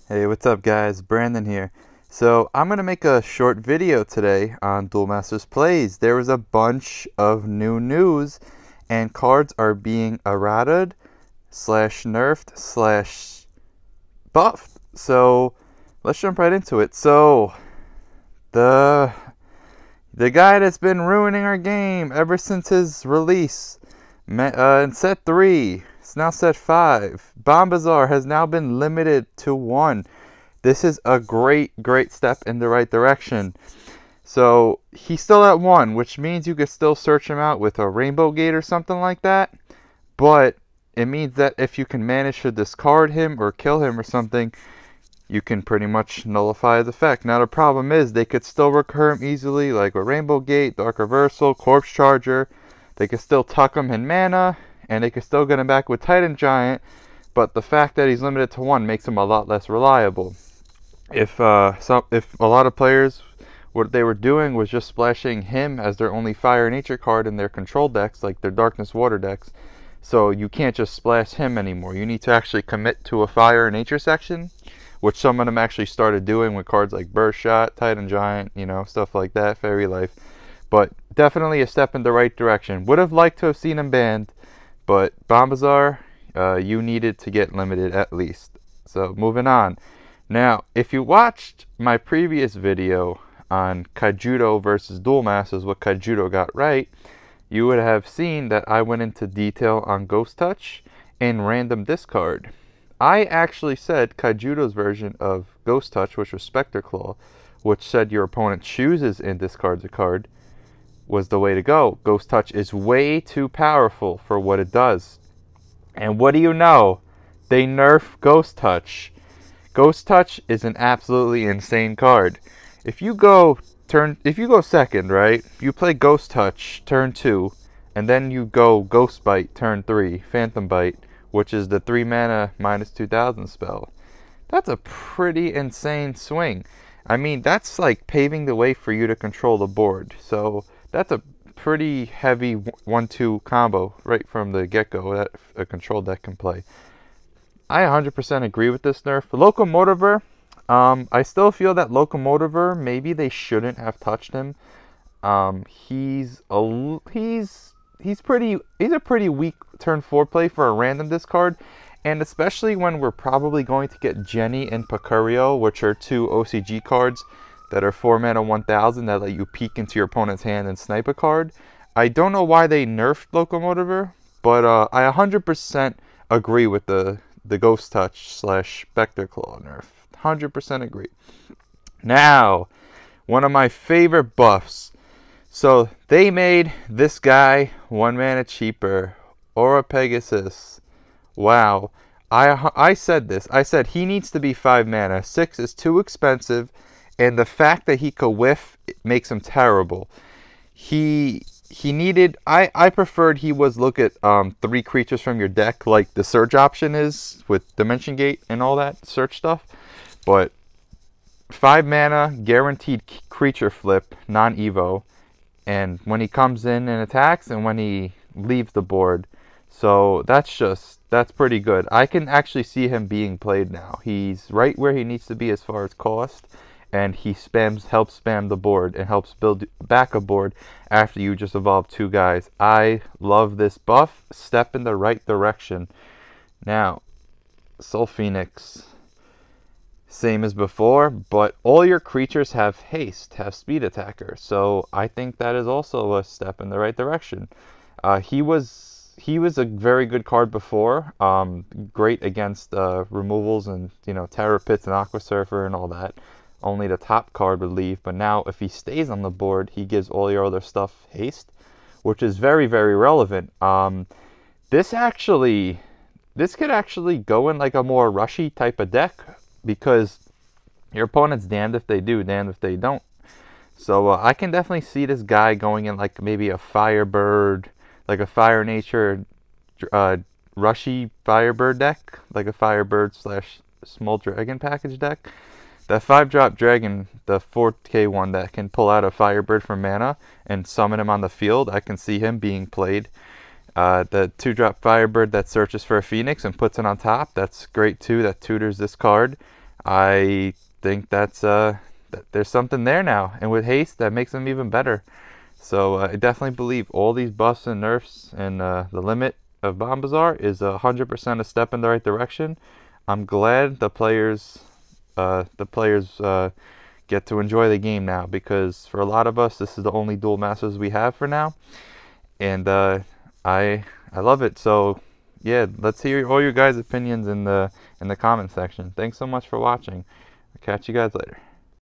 Hey, what's up guys? Brandon here. So I'm going to make a short video today on Duelmasters plays. There was a bunch of new news and cards are being errated slash nerfed slash buffed. So let's jump right into it. So the guy that's been ruining our game ever since his release in set 3, it's now set 5. Bombazar has now been limited to 1. This is a great step in the right direction. So he's still at 1, which means you could still search him out with a Rainbow Gate or something like that. But it means that if you can manage to discard him or kill him or something, you can pretty much nullify his effect. Now the problem is they could still recur him easily, like with Rainbow Gate, Dark Reversal, Corpse Charger. They could still tuck him in mana, and they could still get him back with Titan Giant, but the fact that he's limited to 1 makes him a lot less reliable. If a lot of players, what they were doing was just splashing him as their only Fire Nature card in their control decks, like their Darkness Water decks, so you can't just splash him anymore. You need to actually commit to a Fire Nature section, which some of them actually started doing with cards like Burst Shot, Titan Giant, stuff like that, Fairy Life. But definitely a step in the right direction. Would have liked to have seen him banned, but Bombazar, you needed to get limited at least. So moving on. Now, if you watched my previous video on Kaijudo versus Duelmasters, what Kaijudo got right, you would have seen that I went into detail on Ghost Touch and random discard. I actually said Kaijudo's version of Ghost Touch, which was Spectre Claw, which said your opponent chooses and discards a card, was the way to go. Ghost Touch is way too powerful for what it does. And what do you know? They nerf Ghost Touch. Ghost Touch is an absolutely insane card. If you go second, right? You play Ghost Touch turn 2, and then you go Ghost Bite turn 3, Phantom Bite, which is the 3 mana -2000 spell. That's a pretty insane swing. I mean, that's like paving the way for you to control the board. So that's a pretty heavy 1-2 combo right from the get-go that a control deck can play. I 100% agree with this nerf. Locomotiver, I still feel that Locomotiver, maybe they shouldn't have touched him. He's a pretty weak turn 4 play for a random discard, and especially when we're probably going to get Jenny and Picario, which are 2 OCG cards that are 4 mana 1000 that let you peek into your opponent's hand and snipe a card. I don't know why they nerfed Locomotiver, but I 100% agree with the Ghost Touch slash Spectre Claw nerf. 100% agree. Now, one of my favorite buffs. So they made this guy 1 mana cheaper. Aura Pegasus. Wow. I said this. I said he needs to be 5 mana. 6 is too expensive, and the fact that he could whiff makes him terrible. He needed, I preferred he was look at 3 creatures from your deck, like the search option is with Dimension Gate and all that search stuff. But 5 mana, guaranteed creature flip, non-evo, and when he comes in and attacks and when he leaves the board. So that's pretty good. I can actually see him being played now. He's right where he needs to be as far as cost, and he helps spam the board and helps build back a board after you just evolve 2 guys. I love this buff. Step in the right direction. Now, Soul Phoenix, same as before, but all your creatures have haste, have speed attacker. So I think that is also a step in the right direction. He was a very good card before, great against removals and Terror Pits and Aqua Surfer and all that. Only the top card would leave, but now if he stays on the board, he gives all your other stuff haste, which is very relevant. This could actually go in like a more rushy type of deck, because your opponent's damned if they do, damned if they don't. So I can definitely see this guy going in like maybe a Firebird, like a Fire Nature rushy Firebird deck, like a Firebird slash Small Dragon package deck. That 5-drop dragon, the 4K one that can pull out a Firebird from mana and summon him on the field, I can see him being played. The 2-drop Firebird that searches for a Phoenix and puts it on top, that's great too. That tutors this card. I think there's something there now, and with haste, that makes them even better. So I definitely believe all these buffs and nerfs and the limit of Bomb Bazaar is 100% a step in the right direction. I'm glad the players get to enjoy the game now, because for a lot of us, this is the only Duel Masters we have for now, and I love it. So yeah, let's hear all your guys' opinions in the comment section. Thanks so much for watching. I'll catch you guys later.